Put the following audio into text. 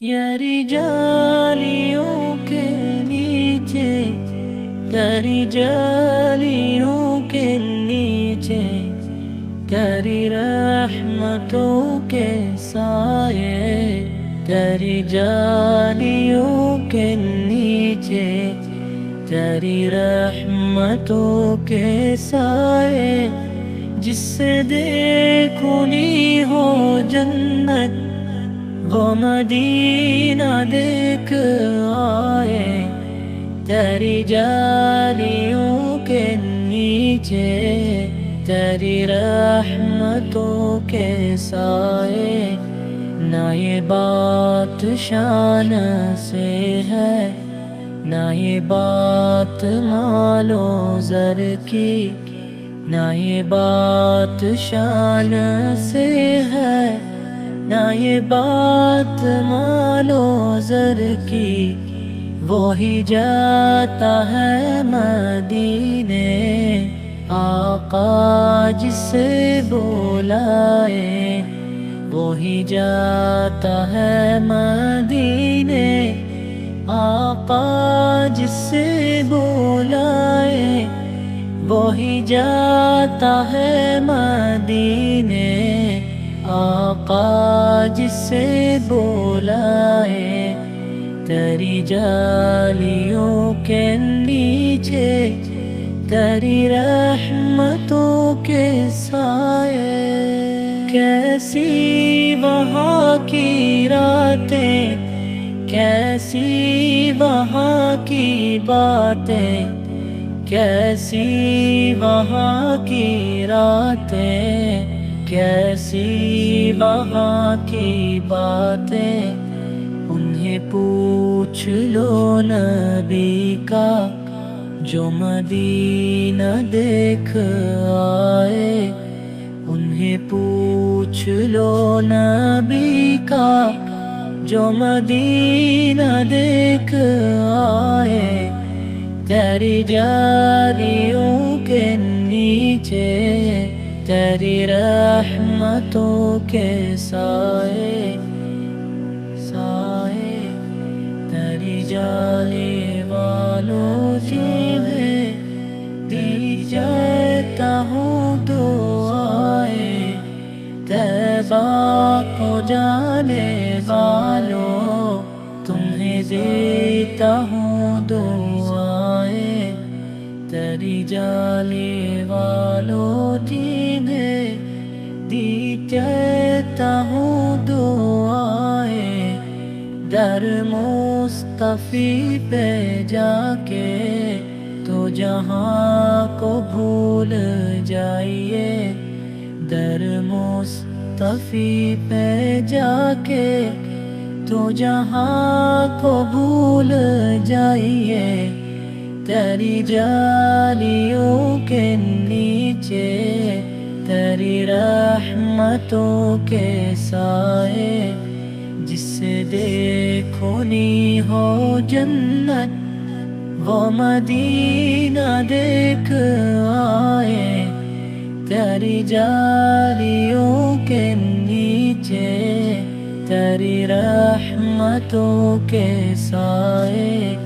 یاری جالیوں کے نیچے، تیری جالیوں کے نیچے، تیری رحمتوں کے سائے، تیری جالیوں کے نیچے، تیری رحمتوں کے سائے، جس سے دیکھنی ہو جنت وہ مدینہ دیکھ آئے، تیری جالیوں کے نیچے، تیری رحمتوں کے سائے۔ نہ یہ بات شان سے ہے، نہ یہ بات مال و زر کی، نہ یہ بات شان سے ہے، نہ یہ بات مال و زر کی۔ وہی جاتا ہے مدینے، آقا جسے بلائے، وہی جاتا ہے مدینے، آقا جسے بلائے، وہی جاتا ہے مدینے، آقا جسے بلائے۔ تیری جالیوں کے نیچے، تیری رحمتوں کے سائے، کیسی وہاں کی راتیں، کیسی وہاں کی باتیں، کیسی وہاں کی راتیں، کیسی وہاں کی باتیں۔ انہیں پوچھ لو نبی کا جو مدینہ دیکھ آئے، انہیں پوچھ لو نبی کا جو مدینہ دیکھ آئے، تیری جالیوں کے نیچے، تیری رحمتوں کے سائے، سائے۔ تیری جالی والوں جنہیں دی جاتا ہوں دعائیں، طیبہ کو جانے والوں تمہیں دیتا ہوں دعائیں، تیری جالی والوں جنہیں دی جاتا ہوں دعائیں۔ در مصطفی پہ جا کے تو جہاں کو بھول جائیے، در مصطفی پہ جا کے تو جہاں کو بھول جائیے، تیری جالیوں کے نیچے، تیری رحمتوں کے سائے، جس سے دیکھنی ہو جنت وہ مدینہ دیکھ آئے، تیری جالیوں کے نیچے، تیری رحمتوں کے سائے۔